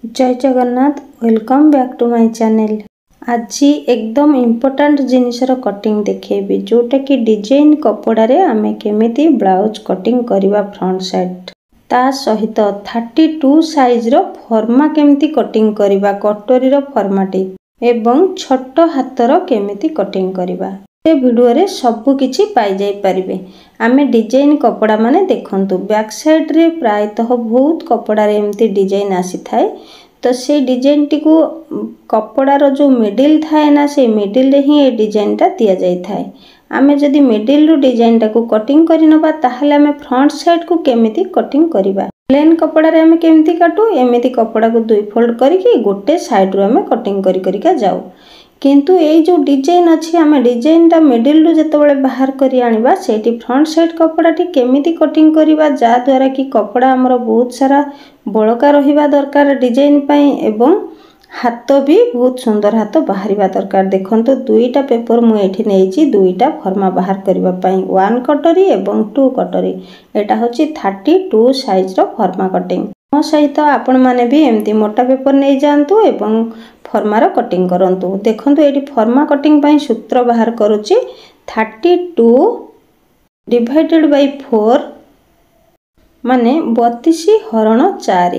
जय Jagannath welcome back to my channel. आज एकदम इम्पोर्टेंट जिनिसर कटिंग देखेबी जोटा कि डिजाइन कपड़ा रे आमे केमिति ब्लाउज कटिंग करवा फ्रंट साइड ता सहित 32 साइज रो फर्मा केमिति कटिंग करवा कटोरी रो फर्माटी एवं छोट हाथर केमिति कटिंग करवा ए वीडियो रे सब किछि पाई जाई परिबे। आमे डिजाइन कपड़ा माने देखंतु बैक साइड रे प्रायतः बहुत कपड़ा रे एमती डिजाइन आसी थाए तो से डिजाइन टी को कपड़ा रो जो मिडिल थाए ना से मिडिल रे ही ए डिजाइन ता दिया जाई थाए। आमे जदी मिडिल रो डिजाइन टा को कटिंग करि नबा ताहले आमे फ्रंट साइड को केमिति कटिंग करिबा। प्लेन कपड़ा रे आमे केमिति काटू एमिति कपड़ा को दुई फोल्ड करिकि गोटे साइड रो आमे कटिंग करिका जाऊ किंतु ए जो डिजाइन अच्छी आमे डिजाइन ता मिडिल रो जतबेले बाहर करी आनिबा सेठी फ्रंट साइड कपड़ा टी केमिति कटिंग करिबा जा द्वारा कि कपड़ा हमरो बहुत सारा बळका रहिबा दरकार डिजाइन पई एवं हाथ भी बहुत सुंदर हाथ बाहरिबा दरकार। देखंतु दुईटा पेपर मु एठी नेइची दुईटा फर्मा बाहर करिबा पई 1 कटोरी एवं 2 कटोरी एटा होची 32 साइज रो फर्मा कटिंग मो सहित आपण माने भी एमती मोटा पेपर नै जानतु एवं फर्मा रो कटिंग करंतु। देखंतु एठी फर्मा कटिंग पई सूत्र बाहर करूची 32 डिवाइडेड बाय 4 माने 32 हरण 4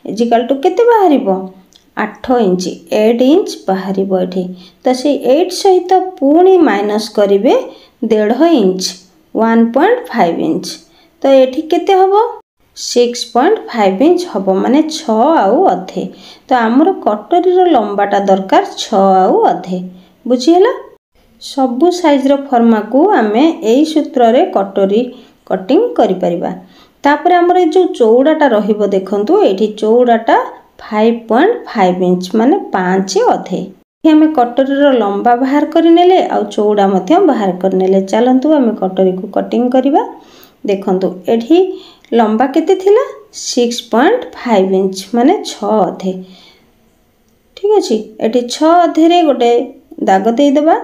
इक्वल टू केते बाहरिबो 8 इंच 8 इंच बाहरिबो एठी तो से 8 सहित पुणी माइनस करिवे 1.5 इंच 1.5 इंच तो एठी केते हबो 6.5 इंच हबो माने 6 आउ अधे तो आमर कटोरी रो लंबाटा दरकार 6 आउ अधे बुझियला। सबु साइज रो फर्मा को आमे एई सूत्र रे कटोरी कटिंग करि परिबा। तापर हमर जो चौड़ाटा रहिबो देखंतु एठी चौड़ाटा 5.5 इंच माने 5 अधे हमें कटोरी रो लंबा बाहर करि नेले आ चौड़ा मध्य बाहर कर नेले। चलंतु हमें कटोरी को कटिंग करिबा। देखंतु एठी लंबा केते थिला 6.5 इंच माने 6 अधे ठीक अछि। एठी 6 अधे रे गोटे दाग देई देबा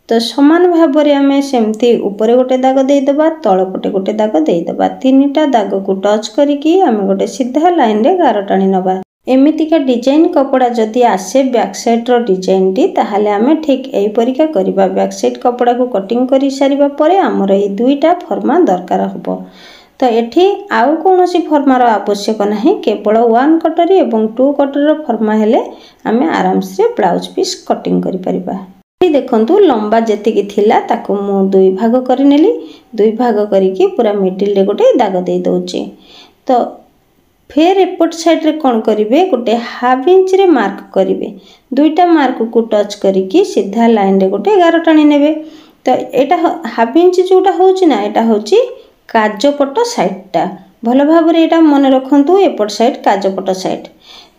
तो समान भाव रे हमें सेमती ऊपर गोटे दाग देई देबा तळ पटे गोटे दाग देई देबा तीनटा दाग को टच करिकि हमें गोटे सीधा लाइन रे गार टाणी नबा। एमितिका डिजाइन कपड़ा जदि आसे बैक साइड रो डिजाइन टी ताहाले हमें ठीक एई परिका करिबा। बैक साइड कपड़ा को कटिंग करि सारिबा परे हमर ए दुईटा फर्मा दरकार हबो तो एठी आउ कोनोसी फर्मार आवश्यक नाही केवल 1 कटोरी एवं 2 कटोरी फर्मा हेले हमें आराम से ब्लाउज पीस कटिंग करि परिबा। एठी देखंतु लंबा जेतिकी थिला ताको मु दुई भाग करि नेली दुई भाग करिकि पूरा मिडिल रे गोटे दाग देई दोची तो फेर एपट साइड रे कोन करिवे गोटे हाफ इंच रे मार्क करिवे दुईटा मार्क को टच करिकि सीधा लाइन रे गोटे गार टाणी नेबे तो एटा हाफ इंच जोटा होची ना एटा होची काजपट साइड टा भल भाव रे एटा मन रखंतु एपट साइड काजपट साइड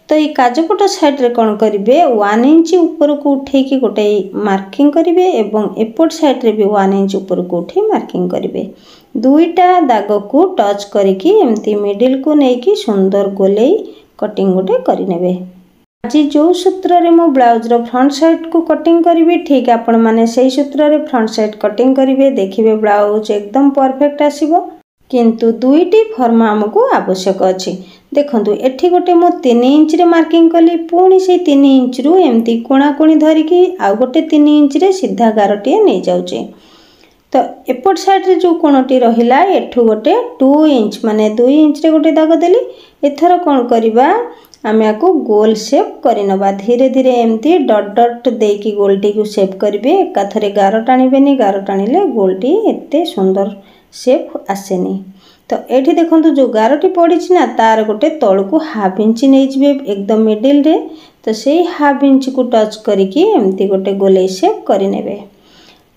तो ये काजपट साइड रे कोन करिवे 1 इंच ऊपर को उठे कि गोटे मार्किंग करिवे एवं एपट साइड रे भी 1 इंच ऊपर को उठे मार्किंग करिवे दुईटा दाग को टच करिकि एमती मिडिल को नेकी सुंदर गोलेई कटिंग गोटे करि नेबे। आज जो सूत्र रे मो ब्लाउज रो फ्रंट साइड को कटिंग करिवे ठीक आपण माने सेही सूत्र रे फ्रंट साइड कटिंग करिवे देखिबे ब्लाउज एकदम परफेक्ट आसीबो किंतु दुईटी फर्मा हमको आवश्यक अछि। देखंतु एठी गोटे मो 3 इंच रे मार्किंग कली पुणी से 3 इंच रु एमती कोणा कोणी धरिकी आ गोटे 3 इंच रे सीधा गारटिए नै जाउचे तो एपट साइड रे जो कोणटी रहिला एठु गोटे 2 इंच माने 2 इंच रे गोटे दाग देली एथर कोन करिबा आमे आको गोल शेप करि नबा धीरे धीरे एमती डॉट डॉट देकी गोलटी को शेप करिवे एकाथरे गार टाणीबेनी गार टाणीले गोलटी एते सुंदर शेप आसेनी तो एठी देखंतु जो गारटी पड़ीछि ना तार गोटे तळ को हाफ इंच नै जिवे एकदम मिडिल रे तो सेही हाफ इंच को टच करिकि एमती गोटे गोले शेप करि नेबे।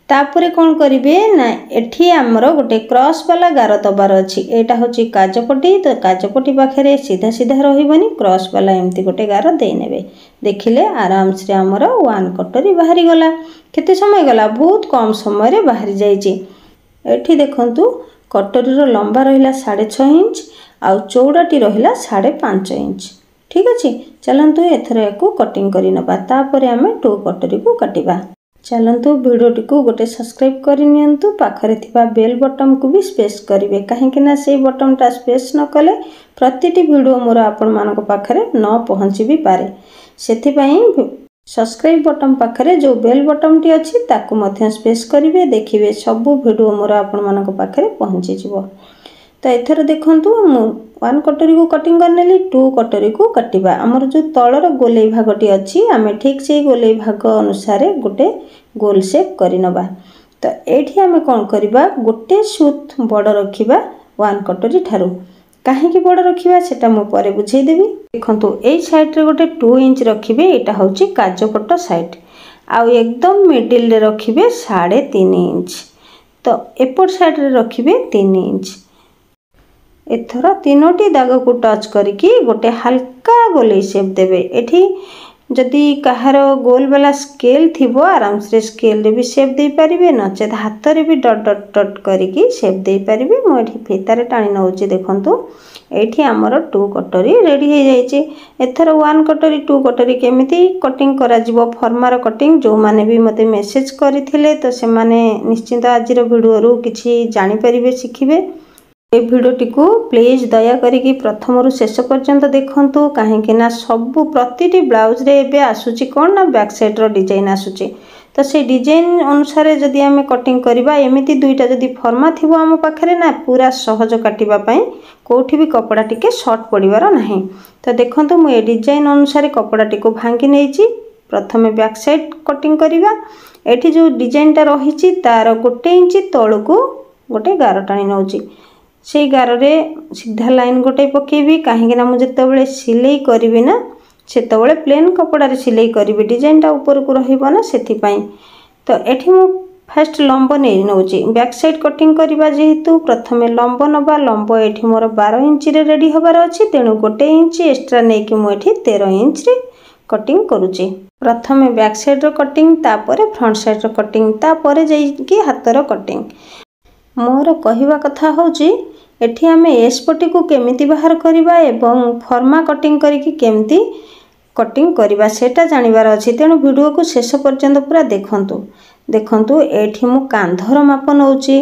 तापरे कोन करिवे ना एठी हमरो गोटे क्रॉस वाला गार दबार अछि एटा होची काजपटी तो काजपटी पाखरे सीधा सीधा रहिबनी क्रॉस वाला एमती गोटे गार देई नेबे देखिले आराम से हमरो 1 कटोरी बाहरी गला। केते समय गला बहुत कम समय रे बाहरी जाईची। एठी देखंतु कटोरी रो लंबा रहिला 6.5 इंच आ चौड़ाटी रहिला 5.5 इंच ठीक अछि। चलंतु एथरे को कटिंग करि नबा तापरे हमें 2 कटोरी को काटिबा। चलतु भिडियोटी को गोटे सब्सक्राइब करनी पाखरे थिबा बेल बटन को भी स्पेस करेंगे कहीं से बटनटा स्पेस न कले प्रतिटी भिडियो मोर आपण मान पाखरे न पहुँची भी पारे से सब्सक्राइब बटन पाखरे जो बेल बटन टी अच्छी ताकू मध्य स्पेस करेंगे देखिए सबू भिडियो मोर आपण मान पाखरे पहुँची जीवो। तो एथर देखंतु मु 1 कटोरी को कटिंग करनेली 2 कटोरी को काटिबा हमर जो तळर गोलेई भागटी अछि आमे ठीक से गोलेई भाग अनुसार गोटे गोल शेप करि नबा। तो एठी आमे कोन करिबा गोटे सूत बड़ रखिबा 1 कटोरी ठारू काहे कि बड़ रखिबा सेटा मु परे बुझेई देबी। देखंतु एई साइड रे गोटे 2 इंच रखिबे एटा होची काजपट साइड आ एकदम मिडिल रे रखिबे 3.5 इंच तो एपट साइड रे रखिबे 3 इंच। एथर तीनोटी दाग को टच करके गोटे हल्का गोलेई शेप देबे। एठी जदि कहार गोल वाला स्केल थिबो आराम से स्केल रे भी शेप दे परिबे नचेत हाथ रे भी डट डट डट करके शेप दे परिबे। मो एठी फेतारे टाणी नउची देखंतु एठी हमर 2 कटोरी रेडी हो जाइछे। एथर 1 कटोरी 2 कटोरी केमिति कटिंग करा जिवो फॉर्मार कटिंग जो माने भी मते मेसेज करिथिले तो से माने निश्चित आजिर वीडियो रु किछि जानि परिबे शिखिबे। ए भिडियोटी को प्लीज दया करिकी प्रथम रु शेष पर्यंत देखंतु काहेकि ना सबु प्रतिटी ब्लाउज रे एबे आसुची कोन ना बैक साइड रो डिजाइन आसुची तो से डिजाइन अनुसार जदि आमे कटिंग करबा एमिति दुईटा जदि फॉर्मा थिबो हम पाखरे ना पूरा सहज काटिबा पई कोठी भी कपड़ा टिके शॉर्ट पड़िबार नाही। तो देखंतु मु ए डिजाइन अनुसार कपड़ा टिको भांगी नेची प्रथमे बैक साइड कटिंग करबा। एठी जो डिजाइन ता रहिची तार 1 इंच तळको गोटे गार टाणी नउची से गार रे सीधा लाइन गोटे पकेबी कहीं ना मुझे जितेबाला सिलाई करी ना से प्लेन कपड़ा रे सिलाई करी डिजाइन टा ऊपर को रहिबो ना सेथिपाई। तो एठी मु फर्स्ट लंब नहीं नउची बैक साइड कटिंग करबा जेहेतु प्रथमे लंब नबा लंब एठी मोर 12 इंच रे रेडी होबार अछि तेणु 1 इंच एक्स्ट्रा नै कि मु एठी 13 इंच रे कटिंग करूची। प्रथमे बैक साइड रो कटिंग तापरे फ्रंट साइड रो कटिंग तापरे जाई कि हाथ रो कटिंग। मोर कहिबा कथा होची एठी आमे एस्पटी को केमिति बाहर करिबा एवं फॉर्मा कटिंग करिकि केमिति कटिंग करिबा सेटा जानिबार अछि तेणु वीडियो को शेष पर्यंत पूरा देखंतु एठी मु कांधर माप नउची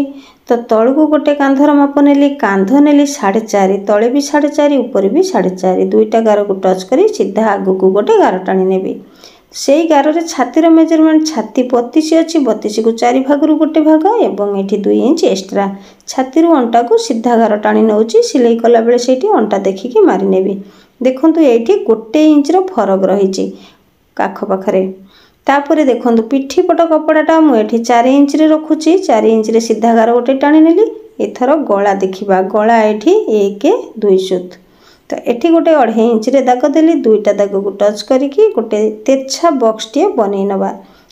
तो तळ को गोटे कांधर माप नेली कांध नेली 4.5 तळे भी 4.5 ऊपर भी 4.5 दुईटा गार को टच करी सीधा आगु को गोटे गार टाणी नेबी। सेई गार रे छाती रो मेजरमेंट छाती 32 अछि 32 को 4 भाग रु गोटे भाग एवं एठी 2 इंच एक्स्ट्रा छाती रु अंटा को सीधा गार टाणी नउची सिलाई कला बेले सेठी अंटा देखिकी मारि नेबी। देखंतु एठी 1 इंच रो फरक रहिची काख पाखरे। तापरे देखंतु पिठी पट कपड़ाटा मु एठी 4 इंच रे रखुची 4 इंच रे सीधा गार गोटे टाणी नेली। एथरो गळा देखिबा गळा एठी 1 2 सूत तो एठी गोटे 2.5 इंच रे दाग देली दुईटा दाग को टच करिकी गोटे तेरछा बॉक्स टे बनै नबा।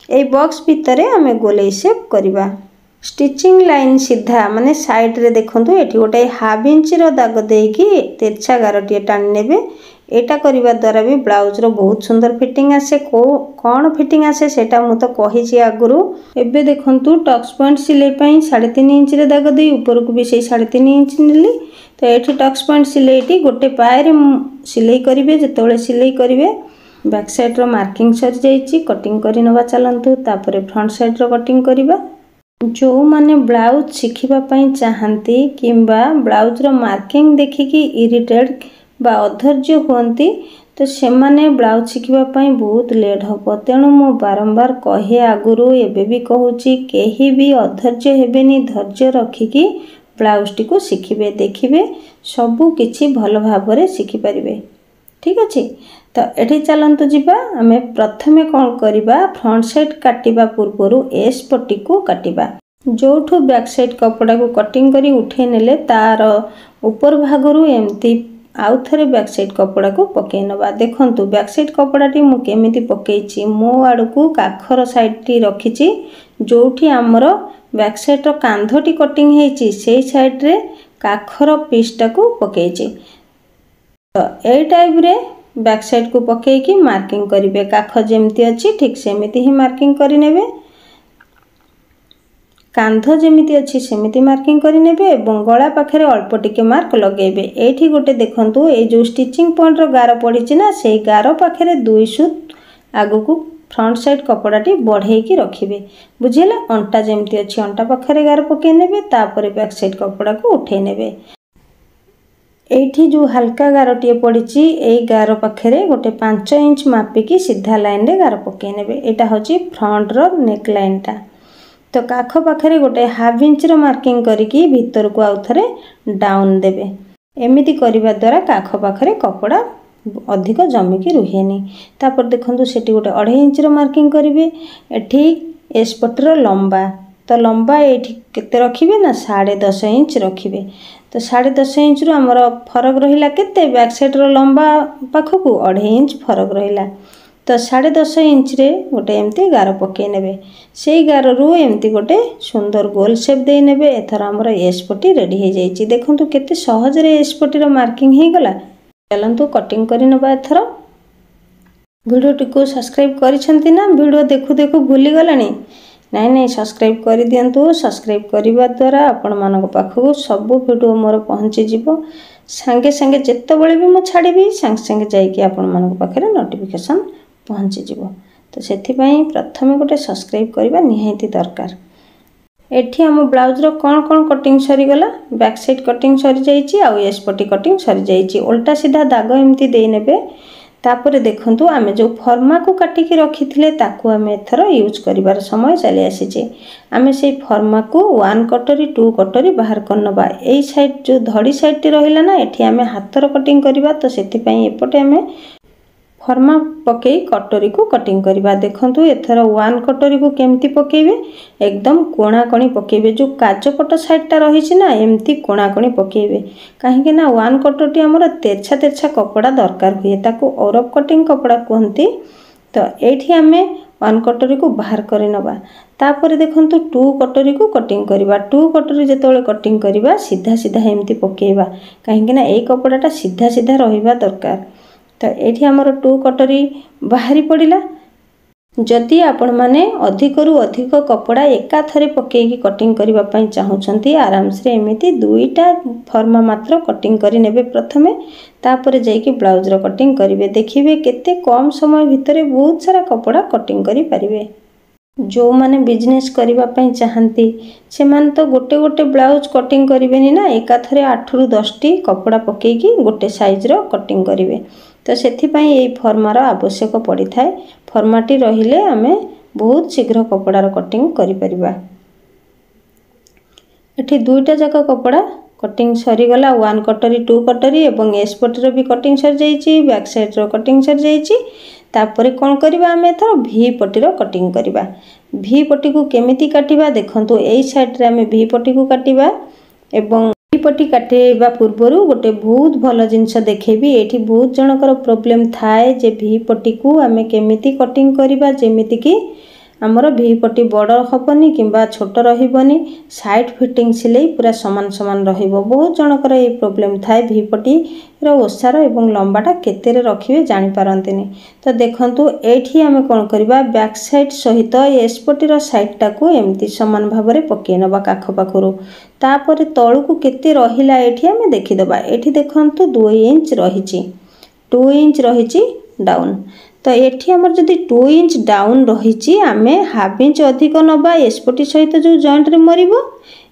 ए बॉक्स भितरे आमे गोलेई शेप करबा। स्टिचिंग लाइन सीधा माने साइड रे देखंतु एठी गोटे 1/2 इंच रो दाग देकी तेरछा गार टे टाणी नेबे। एटा करबा द्वारा भी ब्लाउज रो बहुत सुंदर फिटिंग आसे कोन फिटिंग आसे सेटा मु तो कहिची आगुरु। एबे देखंतु टक्स पॉइंट सिलाई पई 3.5 इंच रे दाग देई ऊपर को भी सेई 3.5 इंच नेली। तो एठी टक्स पॉइंट सिलाई गोटे पाए सिलाई करिवे जेतेबेले सिलाई करिवे बैक साइड रो मार्किंग सरी जाईची कटिंग करि नबा। चलंतु तापरे फ्रंट साइड रो कटिंग करिबा। जो माने ब्लाउज शिखिबा पई चाहंती किंबा ब्लाउज रो मार्किंग देखिकी इरिटेट बा अधैर्य होंती तो से माने ब्लाउज शिखिबा पई बहुत लेट हबो तेणु मु बारंबार कहे आगुरु एबे भी कहूची केही भी अधैर्य हेबेनी धैर्य रखिकी ब्लाउज टी को शिखिबे देखिबे सबु किछि भल भाबरे शिखि परिबे। ठीक अछि। तो एठी चलंतु जिबा आमे प्रथमे कोन करिबा फ्रंट साइड काटिबा पूर्वरु एस पट्टी को काटिबा जोठु बैक साइड कपड़ा को कटिंग करी उठे नेले तार ऊपर भागरु एमती आउ थरे बैक साइड कपड़ा को पके नबा। देखंतु बैक साइड कपड़ा टी मु केमिति पकेइची मो आड़ को काखर साइड टी रखिची जोठी हमरो बैक साइड रो कांधटी कटिंग हेची सेई साइड रे काखर पीसटा को पकेइची। तो ए टाइप रे बैक साइड को पकेइकी मार्किंग करिवे काख जेमती अछि ठीक सेमिति ही मार्किंग करि नेबे कांध जेमिति अछि सेमिति मार्किंग करि नेबे एवं गळा पाखरे अल्प टिके मार्क लगेबे। एठी गोटे देखंतु ए जो स्टिचिंग पॉइंट रो गार पड़िछि ना सेई गार पाखरे 2 सूत आगु को फ्रंट साइड कपड़ाटी बढ़ेकी रखिए बुझेगा। अंटा जमती अच्छी अंटा पाखे गार पकई ने तापर बैक साइड कपड़ा को उठे ने। एठी जो हल्का गारटे पड़ी यही गार पाखे गोटे 5 इंच मापिकी सीधा लाइन रे गार पकई ने। यहाँ हूँ फ्रंट रो नेक लाइन टा। तो काख पाखे गोटे हाफ इंच रो मार्किंग करके भीतर को आउ थे डाउन देवे। एमिति करने द्वारा काख पाखे कपड़ा अधिक जमिकी रुहेनी। तापर देखो से गोटे 2.5 इंच रो मार्किंग करेंगे। एठी एस्पटर लंबा तो लंबा ये केते रखिए ना 10.5 इंच रखिए। तो 10.5 इंच रु आमर फरक रहिला केते बैक साइड रो लंबा पाखक 2.5 इंच फरक रहिला। तो 10.5 इंच रे गोटे एमती गार पकई ने। से गार रु एमती गोटे सुंदर गोल शेप दे ने। एथर आमर एस्पटी रेडी हो जाइए। देखंतु केते सहज रे एस्पटी रो मार्किंग हो गला। चलंतु कटिंग करि नबा। एथर वीडियो टिको सब्सक्राइब करिसेंती ना? वीडियो देखु देखु भूली गलानी? नहीं सब्सक्राइब कर दिंतु। सब्सक्राइब करने द्वारा आपण मान पाखक सब वीडियो मोर पहुँची जीवो। सांगे सांगे जितेबाला भी मुझे छाड़ी सांगे सांगे जाइए आपण मान पाखे नोटिफिकेशन पहुँची जीवो। तो से प्रथम गोटे सब्सक्राइब करवा निहाती दरकार। एठी आम ब्लाउज रो कौन कौन कटिंग सरीगला। बैक साइड कटिंग सरी जाइए आउ एस्पटी कटिंग सरी जाइए। उल्टा सीधा दाग एमती दे नेबे। तापर देखंतु आमे जो फर्मा को काटिकी रखिथिले ताकू आमे एथर यूज करिवार समय चली आसीचे। आमे से फर्मा को 1 कटोरी 2 कटोरी बाहर करनबा। एई साइड जो धड़ी साइड टी रहिला ना एठी आमे हाथर कटिंग करिवा। तो सेति पई एपटे आमे फर्मा पकई कटोरी को कटिंग करिवा। देखंतु एथर 1 कटोरी को केमती पकेबे एकदम कोणा कोणी पकेबे। जो काजपट साइड टा रही ना एमती कोणा कोणी पकेबे। कहीं ना 1 कटोरी आमर तेरछा तेरछा कपड़ा दरकार हुए ताको औरप कटिंग कपड़ा कहती। तो एठी आमे 1 कटोरी को बाहर करि नबा। तापर देखंतु 2 कटोरी को कटिंग करिवा। 2 कटोरी जेतोले कटिंग करिवा सीधा सीधा एमती पकेबा। कहीं ना ए कपड़ाटा सीधा सीधा रहिबा दरकार। तो एठी आमर 2 कटोरी बाहरी पड़िला। जदि आपण माने अधिक रु अधिक कपड़ा एका थरे पकेकी कटिंग करिवा पई चाहुचंती आराम से एमिति 2टा फर्मा मात्र कटिंग करि नेबे प्रथमे। तापर जाइकी ब्लाउज रो कटिंग करिवे। देखिबे केते कम समय भितरे बहुत सारा कपड़ा कटिंग करि परिवे। जो माने बिजनेस करिवा पई चाहंती से मान तो गोटे गोटे ब्लाउज कटिंग करिवेनी ना। एका थरे 8 रु 10टी कपड़ा पकेकी गोटे साइज रो कटिंग करिवे। तो सेथिपाई एई फर्मार आवश्यक पड़ी थाए। फर्माटी रहिले आमे बहुत शीघ्र कपड़ार कटिंग करि परिबा। एठी 2टा जाक कपड़ा कटिंग सरीगला। 1 कटोरी 2 कटोरी एवं एस्पटर भी कटिंग सरी जाइए। बैक साइड रो कटिंग सरी जाइए। तापर कौन करबा आमे एथर भी पट्टी रो कटिंग करबा। भी पट्टी को केमिति काटिबा देखंतु एई साइड रे आमे भी पट्टी को काटिबा। एवं भी पट्टी काटिबा पूर्व गोटे बहुत भल जिनस देखेबी। एठी बहुत जनकर प्रॉब्लम थाए जे भी पट्टी को आमे केमिति कटिंग करबा जेमिति कि आमर भी पट्टी बड़ हबनी किंबा छोट रहिबनी। साइड फिटिंग सिलाई पूरा समान समान रहिबो। बहुत जनकर ये प्रॉब्लम थाए भी पट्टी रो ओसार एवं लंबाटा केते रे रखिबे जानि पारंतिनी। तो देखंतु एठी आमे कोन करबा बैक साइड सहित एस्पटी रो साइड टा को एमती समान भाव में पकई नबा काख पाखरु। तापर तळु को केते रहिला एठी आमे देखि दबा। एठी देखंतु 2 इंच रहिची 2 इंच रहिची डाउन। तो एठी हमर जदि 2 इंच डाउन रहिची आमे हाफ इंच अधिक नबा एस्पटी सहित जो जॉइंट रे मरिबो।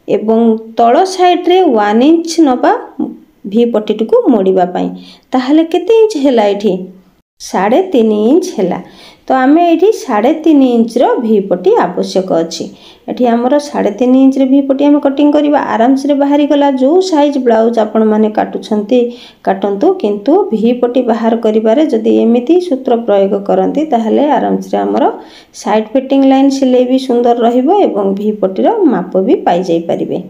एवं तळ साइड रे 1 इंच नबा भी पट्टी को मोड़िबा पई। ताहले केते इंच हैला एठी 3.5 इंच हैला। तो आमे एठी 3.5 इंच रो भी पट्टी आवश्यक अछि। एठी हमर 3.5 इंच रे भी पट्टी आमे कटिंग करबा। आराम से बाहरी गला। जो साइज ब्लाउज आपण माने काटुछंती काटंतु किंतु भी पट्टी बाहर करिबारे जदि एमिति सूत्र प्रयोग करंती ताहले आराम से हमर साइड फिटिंग लाइन सिलाई भी सुंदर रहिबो एवं भी पट्टी रो माप भी पाई जाई परिबे।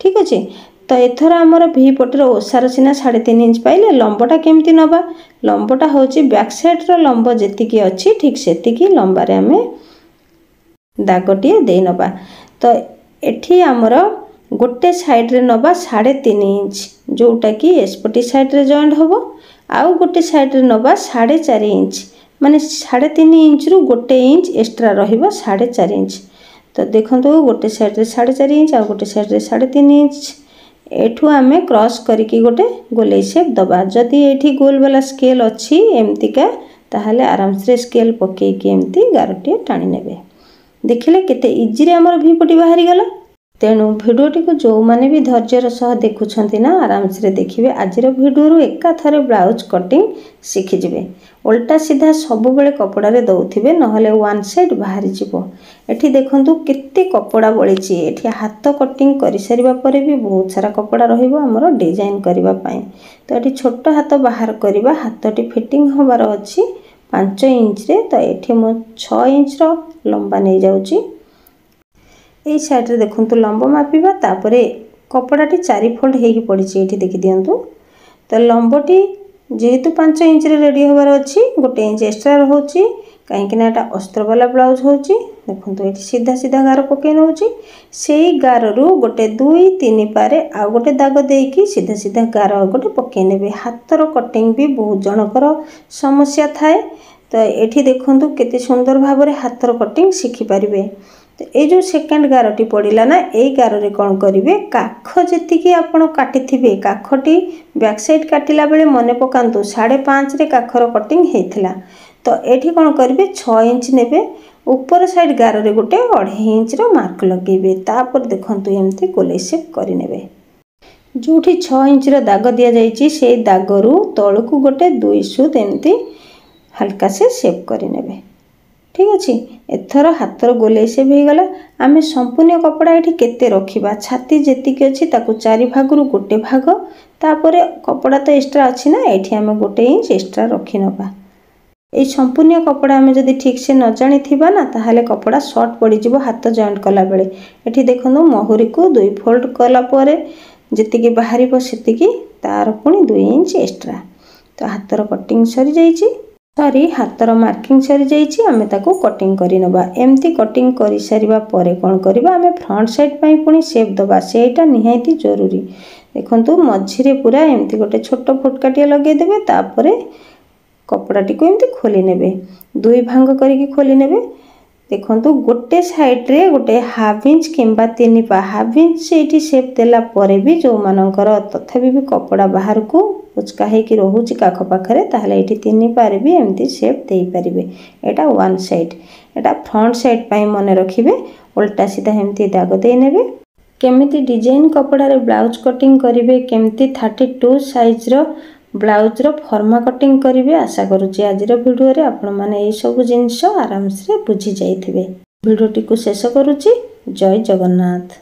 ठीक अछि। तो एथर आमर भी पट्टीर ओसार सीना 3.5 इंच पाइले लंबटा केमती नबा। लंबटा होची बैक साइड रो लंब जेतिकी अछि ठीक सेतिकी लंबारे आमे दागटिए दे नबा। तो एठी आमर गोटे साइड रे नबा 3.5 इंच जोटा कि एस्पटी साइड रे जॉइंट होबो। आउ गोटे साइड रे नबा 4.5 इंच माने 3.5 इंच रु गोटे इंच एक्स्ट्रा रहिबो 4.5 इंच। तो देखंतु गोटे साइड रे 4.5 इंच आउ गोटे साइड रे 3.5 इंच। एठू आमे क्रॉस करिकी गोटे गोलाई शेप दबा। जदि एठी गोल वाला स्केल अछि एमतिका ताहले आराम से स्केल पकेकी एमती गारटी टाणी नेबे। देखिले केते इजी रे हमर भीपटी बाहरी गला। तेणु भिडियोटी को जो माने भी धैर्यर सह देखुछंती ना आराम से देखिबे। आजिर भिडियो एका थरे ब्लाउज कटिंग शिखि जिवे। उल्टा सीधा सब बेले कपड़ा रे दउथिबे नहले वन साइड बाहरी जिवो। एठी देखंतु केते कपड़ा बळिची। एठी हाथ कटिंग करि सरिबा परे भी बहुत सारा कपड़ा रहिबो हमर डिजाइन करिबा पई। तो एठी छोट हाथ बाहर करिबा। हाथटी फिटिंग होबार अछि 5 इंच रे। तो एठी मो 6 इंच रो लंबा नै जाउची। एई साइड रे देखंतु लंबा मापिबा। तापरे कपड़ाटी 4 फोल्ड हेकी पड़िची। एठी देखि दियंतु। तो लंबटी जेहेतु 5 इंच रे रेडी होबार अछि 1 इंच एक्स्ट्रा रहउची। काहेकि ना एटा अस्त्र वाला ब्लाउज होउची। देखंतु एठी सीधा सीधा गार पके नउची। सेई गार रु 1 2 3 पारे आ गोटे दाग देकी सीधा सीधा गार गोटे पके नेबे। हाथर कटिंग भी बहुत जनकर समस्या थाए। तो एठी देखंतु केते सुंदर भाबरे हाथर कटिंग शिखि परिबे। तो ए जो सेकंड गारटी पड़िला ना ए गार रे कोन करिवे काख जेतिकी आपण काटिथिबे काखटी बैक साइड काटिला बेले मने पकांतु 5.5 रे काखर कटिंग हेथिला। तो एठी कोन करिवे 6 इंच नेबे। ऊपर साइड गार रे गोटे 2.5 इंच रो मार्क लगेबे। तापर देखंतु एमती गोले शेप करि नेबे। जोठी 6 इंच रो दाग दिया जाईची से दाग रु तळकु गोटे 2 सुत एमती हल्का से शेप करि नेबे। ठीक अछि। एथर हाथर गोले शेप हे गला। आमे संपूर्ण कपड़ा एठी केते रखिबा छाती जेतिके अछि ताकू 4 भाग रु गोटे भाग। तापरे कपड़ा तो एक्स्ट्रा अछि ना एठी आमे 1 इंच एक्स्ट्रा रखि नबा। ए संपूर्ण कपड़ा आमे जदि ठीक से न जानि थिबा ना ताहाले कपड़ा शॉर्ट पड़ी जिवो हाथ जॉइंट कला बेले। एठी देखंतु मोहरी को 2 फोल्ड कला परे जेतिके बाहरिबो सेतिकी तार पुनी 2 इंच एक्स्ट्रा। तो हाथर कटिंग सरी जाईची। सरी हाथर मार्किंग सरी जाईची। आमे ताको कटिंग करि नबा। एमती कटिंग करि सरिबा परे कोन करिबा आमे फ्रंट साइड पई पुनी शेप दबा। सेटा निहायती जरूरी। देखंतु मझिरे पूरा एमती गोटे छोट फुटकाटिया लगे देबे। तापरे कपड़ाटी को एमती खोली नेबे। 2 भांग करिकी खोली नेबे। देखंतु गोटे साइड रे गोटे हाफ इंच किंबा 3 पा हाफ इंच सेठी शेप देला परे भी जो मानकर तथापि भी कपड़ा बाहर को उचका हे कि रहूची काख पाखरे ताहले एठी 3 पारे भी एमती शेप देई परिबे। एटा वन साइड। एटा फ्रंट साइड पई मने रखिबे। उल्टा सीधा एमती दाग देई नेबे। केमिति डिजाइन कपड़ा रे ब्लाउज कटिंग करिवे केमिति 32 साइज रो ब्लाउज रो फर्मा कटिंग करिवे आशा करूची आजिर वीडियो रे आपण माने ए सब जिंस आराम से बुझी जाइथिबे। वीडियोटी को शेष करूची। जय जगन्नाथ।